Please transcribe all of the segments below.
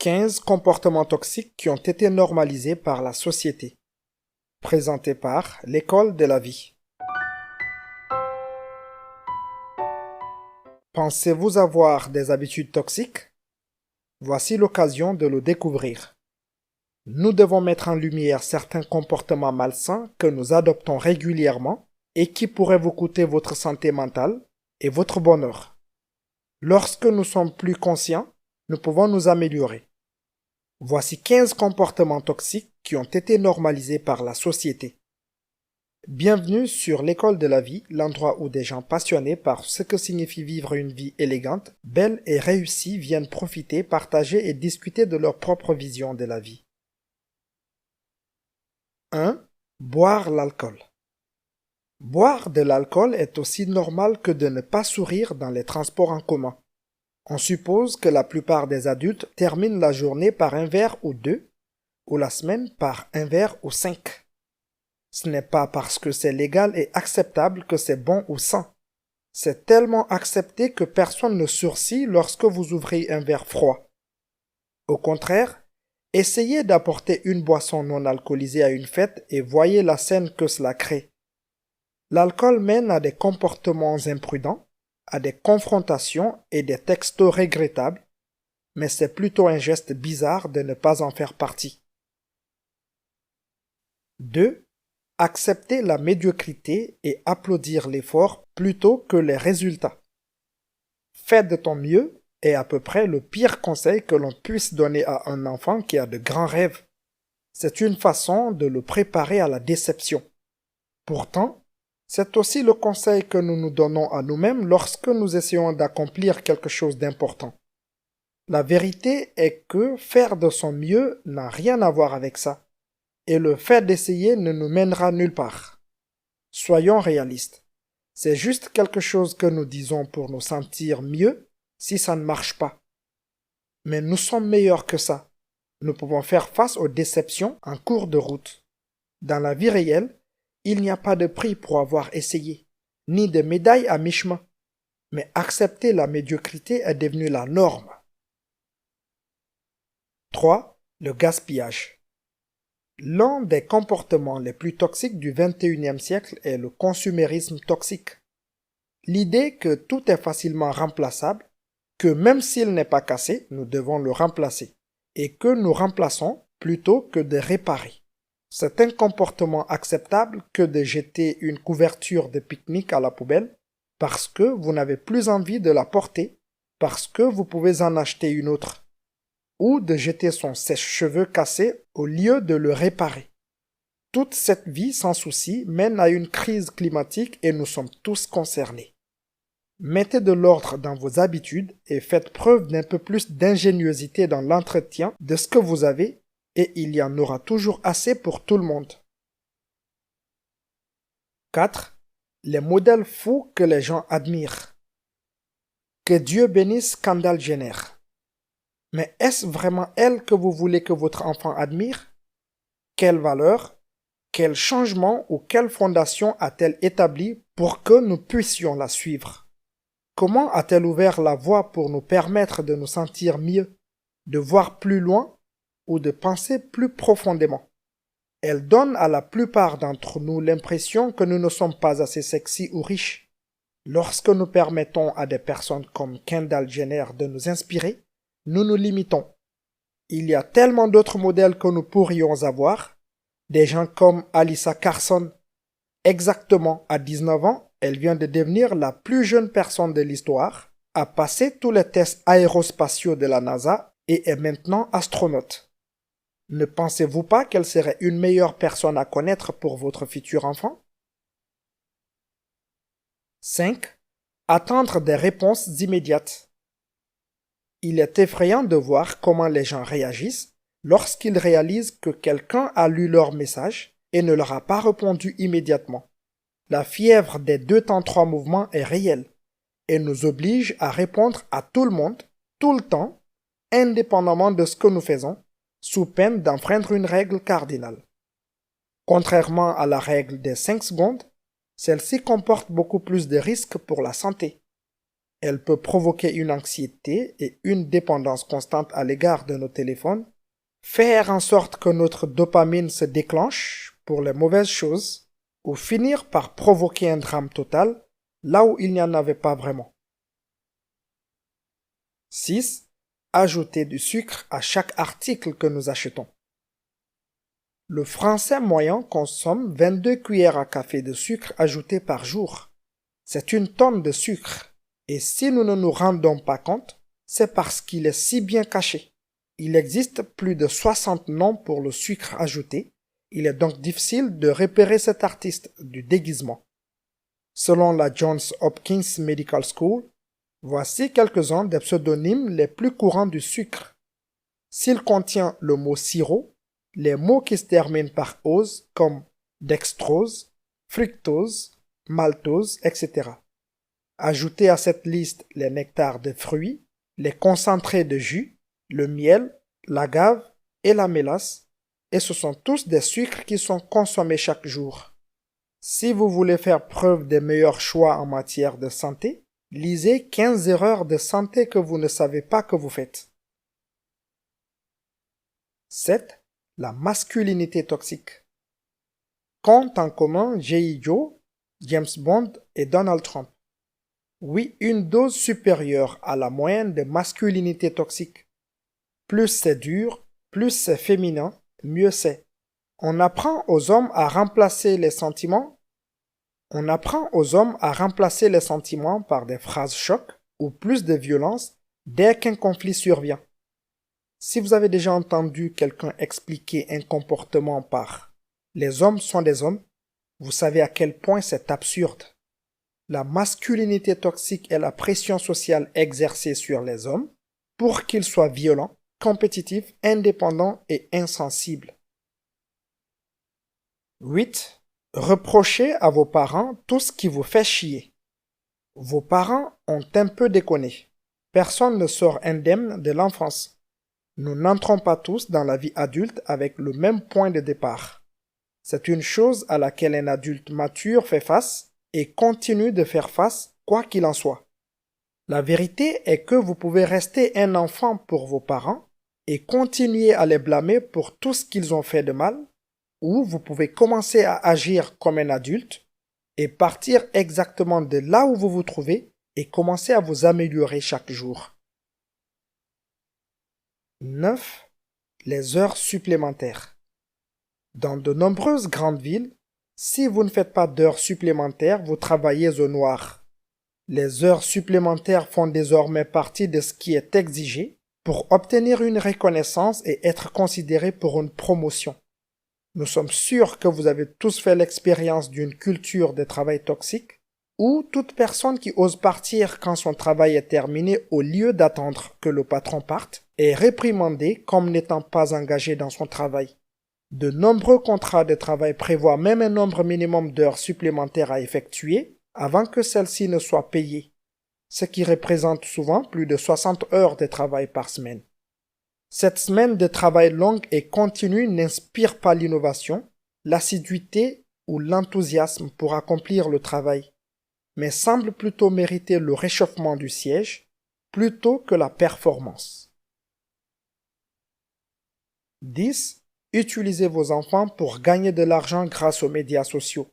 15 comportements toxiques qui ont été normalisés par la société. Présenté par l'École de la vie. Pensez-vous avoir des habitudes toxiques? Voici l'occasion de le découvrir. Nous devons mettre en lumière certains comportements malsains que nous adoptons régulièrement et qui pourraient vous coûter votre santé mentale et votre bonheur. Lorsque nous sommes plus conscients, nous pouvons nous améliorer. Voici 15 comportements toxiques qui ont été normalisés par la société. Bienvenue sur l'École de la vie, l'endroit où des gens passionnés par ce que signifie vivre une vie élégante, belle et réussie viennent profiter, partager et discuter de leur propre vision de la vie. 1. Boire l'alcool. Boire de l'alcool est aussi normal que de ne pas sourire dans les transports en commun. On suppose que la plupart des adultes terminent la journée par un verre ou deux, ou la semaine par un verre ou 5. Ce n'est pas parce que c'est légal et acceptable que c'est bon ou sain. C'est tellement accepté que personne ne sourcille lorsque vous ouvrez un verre froid. Au contraire, essayez d'apporter une boisson non alcoolisée à une fête et voyez la scène que cela crée. L'alcool mène à des comportements imprudents, à des confrontations et des textos regrettables, mais c'est plutôt un geste bizarre de ne pas en faire partie. 2. Accepter la médiocrité et applaudir l'effort plutôt que les résultats. Fais de ton mieux est à peu près le pire conseil que l'on puisse donner à un enfant qui a de grands rêves. C'est une façon de le préparer à la déception. Pourtant, c'est aussi le conseil que nous nous donnons à nous-mêmes lorsque nous essayons d'accomplir quelque chose d'important. La vérité est que faire de son mieux n'a rien à voir avec ça, et le fait d'essayer ne nous mènera nulle part. Soyons réalistes. C'est juste quelque chose que nous disons pour nous sentir mieux si ça ne marche pas. Mais nous sommes meilleurs que ça. Nous pouvons faire face aux déceptions en cours de route. Dans la vie réelle, il n'y a pas de prix pour avoir essayé, ni de médaille à mi-chemin. Mais accepter la médiocrité est devenu la norme. 3. Le gaspillage. L'un des comportements les plus toxiques du XXIe siècle est le consumérisme toxique. L'idée que tout est facilement remplaçable, que même s'il n'est pas cassé, nous devons le remplacer, et que nous remplaçons plutôt que de réparer. C'est un comportement acceptable que de jeter une couverture de pique-nique à la poubelle parce que vous n'avez plus envie de la porter, parce que vous pouvez en acheter une autre, ou de jeter son sèche-cheveux cassé au lieu de le réparer. Toute cette vie sans souci mène à une crise climatique et nous sommes tous concernés. Mettez de l'ordre dans vos habitudes et faites preuve d'un peu plus d'ingéniosité dans l'entretien de ce que vous avez et il y en aura toujours assez pour tout le monde. 4. Les modèles fous que les gens admirent. Que Dieu bénisse Kendall Jenner. Mais est-ce vraiment elle que vous voulez que votre enfant admire? Quelle valeur, quel changement ou quelle fondation a-t-elle établi pour que nous puissions la suivre? Comment a-t-elle ouvert la voie pour nous permettre de nous sentir mieux, de voir plus loin ou de penser plus profondément? Elle donne à la plupart d'entre nous l'impression que nous ne sommes pas assez sexy ou riches. Lorsque nous permettons à des personnes comme Kendall Jenner de nous inspirer, nous nous limitons. Il y a tellement d'autres modèles que nous pourrions avoir, des gens comme Alyssa Carson. Exactement à 19 ans, elle vient de devenir la plus jeune personne de l'histoire, a passé tous les tests aérospatiaux de la NASA et est maintenant astronaute. Ne pensez-vous pas qu'elle serait une meilleure personne à connaître pour votre futur enfant? 5. Attendre des réponses immédiates. Il est effrayant de voir comment les gens réagissent lorsqu'ils réalisent que quelqu'un a lu leur message et ne leur a pas répondu immédiatement. La fièvre des 2 temps 3 mouvements est réelle et nous oblige à répondre à tout le monde, tout le temps, indépendamment de ce que nous faisons, sous peine d'enfreindre une règle cardinale. Contrairement à la règle des 5 secondes, celle-ci comporte beaucoup plus de risques pour la santé. Elle peut provoquer une anxiété et une dépendance constante à l'égard de nos téléphones, faire en sorte que notre dopamine se déclenche pour les mauvaises choses, ou finir par provoquer un drame total là où il n'y en avait pas vraiment. 6. Ajouter du sucre à chaque article que nous achetons. Le Français moyen consomme 22 cuillères à café de sucre ajouté par jour. C'est une tonne de sucre. Et si nous ne nous rendons pas compte, c'est parce qu'il est si bien caché. Il existe plus de 60 noms pour le sucre ajouté. Il est donc difficile de repérer cet artiste du déguisement. Selon la Johns Hopkins Medical School, voici quelques-uns des pseudonymes les plus courants du sucre. S'il contient le mot sirop, les mots qui se terminent par ose comme dextrose, fructose, maltose, etc. Ajoutez à cette liste les nectars de fruits, les concentrés de jus, le miel, l'agave et la mélasse, et ce sont tous des sucres qui sont consommés chaque jour. Si vous voulez faire preuve des meilleurs choix en matière de santé, lisez 15 erreurs de santé que vous ne savez pas que vous faites. 7. La masculinité toxique. Compte en commun J.I. Joe, James Bond et Donald Trump. Oui, une dose supérieure à la moyenne de masculinité toxique. Plus c'est dur, plus c'est féminin, mieux c'est. On apprend aux hommes à remplacer les sentiments par des phrases chocs ou plus de violence dès qu'un conflit survient. Si vous avez déjà entendu quelqu'un expliquer un comportement par les hommes sont des hommes, vous savez à quel point c'est absurde. La masculinité toxique est la pression sociale exercée sur les hommes pour qu'ils soient violents, compétitifs, indépendants et insensibles. 8. Reprochez à vos parents tout ce qui vous fait chier. Vos parents ont un peu déconné. Personne ne sort indemne de l'enfance. Nous n'entrons pas tous dans la vie adulte avec le même point de départ. C'est une chose à laquelle un adulte mature fait face et continue de faire face quoi qu'il en soit. La vérité est que vous pouvez rester un enfant pour vos parents et continuer à les blâmer pour tout ce qu'ils ont fait de mal, ou vous pouvez commencer à agir comme un adulte et partir exactement de là où vous vous trouvez et commencer à vous améliorer chaque jour. 9. Les heures supplémentaires. Dans de nombreuses grandes villes, si vous ne faites pas d'heures supplémentaires, vous travaillez au noir. Les heures supplémentaires font désormais partie de ce qui est exigé pour obtenir une reconnaissance et être considéré pour une promotion. Nous sommes sûrs que vous avez tous fait l'expérience d'une culture de travail toxique où toute personne qui ose partir quand son travail est terminé au lieu d'attendre que le patron parte est réprimandée comme n'étant pas engagé dans son travail. De nombreux contrats de travail prévoient même un nombre minimum d'heures supplémentaires à effectuer avant que celles-ci ne soient payées, ce qui représente souvent plus de 60 heures de travail par semaine. Cette semaine de travail longue et continue n'inspire pas l'innovation, l'assiduité ou l'enthousiasme pour accomplir le travail, mais semble plutôt mériter le réchauffement du siège plutôt que la performance. 10. Utilisez vos enfants pour gagner de l'argent grâce aux médias sociaux.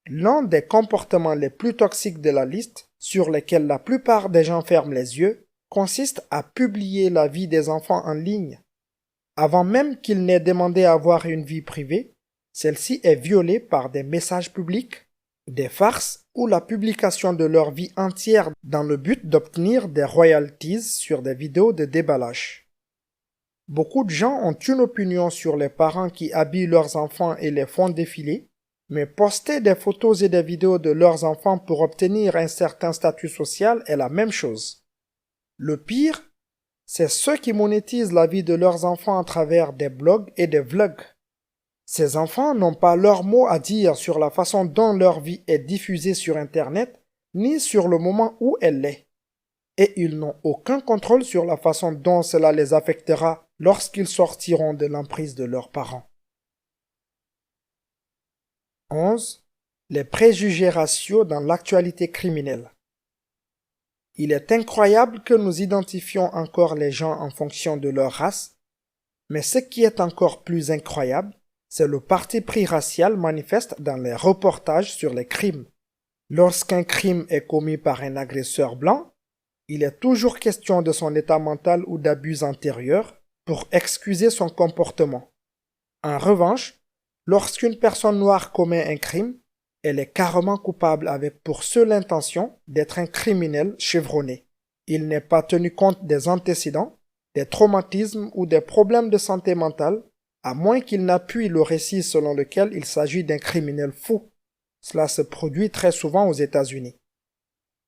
L'un des comportements les plus toxiques de la liste, sur lesquels la plupart des gens ferment les yeux, consiste à publier la vie des enfants en ligne. Avant même qu'ils n'aient demandé à avoir une vie privée, celle-ci est violée par des messages publics, des farces ou la publication de leur vie entière dans le but d'obtenir des royalties sur des vidéos de déballage. Beaucoup de gens ont une opinion sur les parents qui habillent leurs enfants et les font défiler, mais poster des photos et des vidéos de leurs enfants pour obtenir un certain statut social est la même chose. Le pire, c'est ceux qui monétisent la vie de leurs enfants à travers des blogs et des vlogs. Ces enfants n'ont pas leur mot à dire sur la façon dont leur vie est diffusée sur Internet, ni sur le moment où elle l'est. Et ils n'ont aucun contrôle sur la façon dont cela les affectera lorsqu'ils sortiront de l'emprise de leurs parents. 11. Les préjugés raciaux dans l'actualité criminelle. Il est incroyable que nous identifions encore les gens en fonction de leur race, mais ce qui est encore plus incroyable, c'est le parti pris racial manifeste dans les reportages sur les crimes. Lorsqu'un crime est commis par un agresseur blanc, il est toujours question de son état mental ou d'abus antérieurs pour excuser son comportement. En revanche, lorsqu'une personne noire commet un crime, elle est carrément coupable avec pour seule intention d'être un criminel chevronné. Il n'est pas tenu compte des antécédents, des traumatismes ou des problèmes de santé mentale, à moins qu'il n'appuie le récit selon lequel il s'agit d'un criminel fou. Cela se produit très souvent aux États-Unis.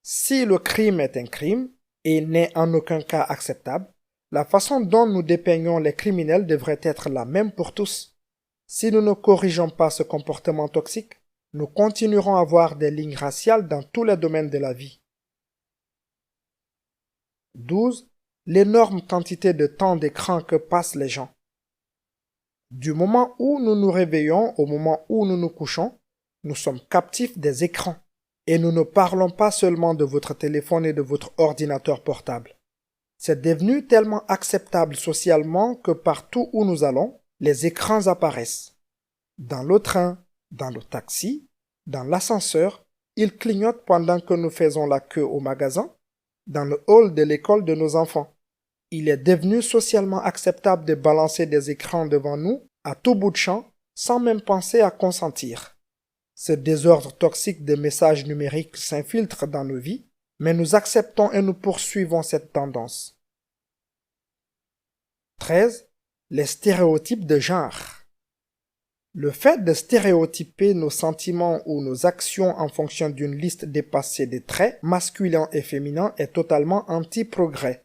Si le crime est un crime et n'est en aucun cas acceptable, la façon dont nous dépeignons les criminels devrait être la même pour tous. Si nous ne corrigeons pas ce comportement toxique, nous continuerons à voir des lignes raciales dans tous les domaines de la vie. 12. L'énorme quantité de temps d'écran que passent les gens. Du moment où nous nous réveillons au moment où nous nous couchons, nous sommes captifs des écrans. Et nous ne parlons pas seulement de votre téléphone et de votre ordinateur portable. C'est devenu tellement acceptable socialement que partout où nous allons, les écrans apparaissent. Dans le train, dans le taxi, dans l'ascenseur, ils clignotent pendant que nous faisons la queue au magasin, dans le hall de l'école de nos enfants. Il est devenu socialement acceptable de balancer des écrans devant nous à tout bout de champ sans même penser à consentir. Ce désordre toxique de messages numériques s'infiltre dans nos vies, mais nous acceptons et nous poursuivons cette tendance. 13. Les stéréotypes de genre. Le fait de stéréotyper nos sentiments ou nos actions en fonction d'une liste dépassée de traits masculins et féminins est totalement anti-progrès.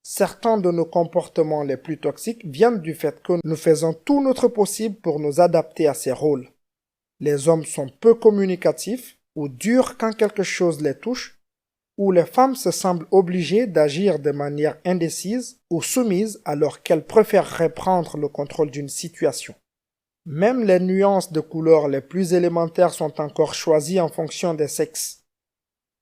Certains de nos comportements les plus toxiques viennent du fait que nous faisons tout notre possible pour nous adapter à ces rôles. Les hommes sont peu communicatifs ou durs quand quelque chose les touche, ou les femmes se semblent obligées d'agir de manière indécise ou soumise alors qu'elles préféreraient prendre le contrôle d'une situation. Même les nuances de couleurs les plus élémentaires sont encore choisies en fonction des sexes.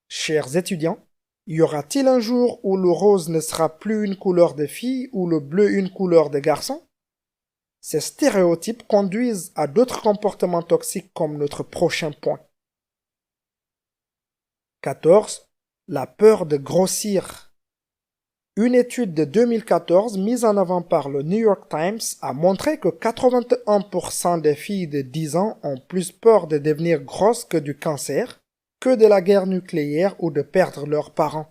Chers étudiants, y aura-t-il un jour où le rose ne sera plus une couleur de fille ou le bleu une couleur de garçon? Ces stéréotypes conduisent à d'autres comportements toxiques comme notre prochain point. 14. La peur de grossir. Une étude de 2014 mise en avant par le New York Times a montré que 81% des filles de 10 ans ont plus peur de devenir grosses que du cancer, que de la guerre nucléaire ou de perdre leurs parents.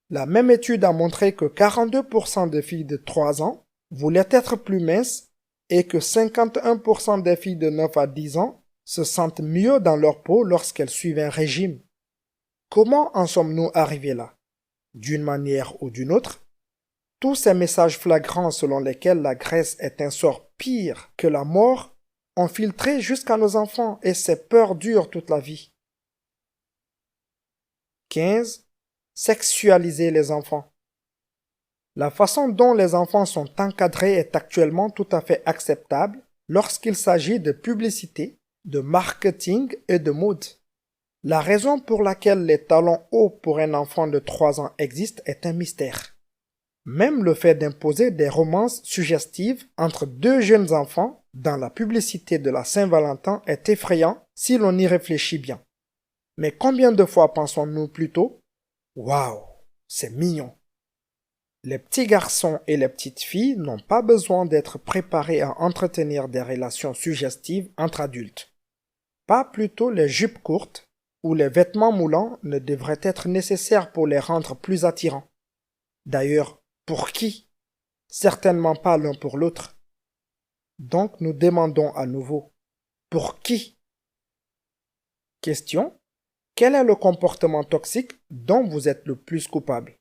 La même étude a montré que 42% des filles de 3 ans voulaient être plus minces et que 51% des filles de 9 à 10 ans se sentent mieux dans leur peau lorsqu'elles suivent un régime. Comment en sommes-nous arrivés là? D'une manière ou d'une autre, tous ces messages flagrants selon lesquels la graisse est un sort pire que la mort ont filtré jusqu'à nos enfants et ces peurs durent toute la vie. 15. Sexualiser les enfants. La façon dont les enfants sont encadrés est actuellement tout à fait acceptable lorsqu'il s'agit de publicité, de marketing et de mode. La raison pour laquelle les talons hauts pour un enfant de 3 ans existent est un mystère. Même le fait d'imposer des romances suggestives entre deux jeunes enfants dans la publicité de la Saint-Valentin est effrayant si l'on y réfléchit bien. Mais combien de fois pensons-nous plutôt « Waouh, c'est mignon ». Les petits garçons et les petites filles n'ont pas besoin d'être préparés à entretenir des relations suggestives entre adultes. Pas plutôt les jupes courtes ou les vêtements moulants ne devraient être nécessaires pour les rendre plus attirants. D'ailleurs, pour qui? Certainement pas l'un pour l'autre. Donc nous demandons à nouveau, pour qui? Question: quel est le comportement toxique dont vous êtes le plus coupable?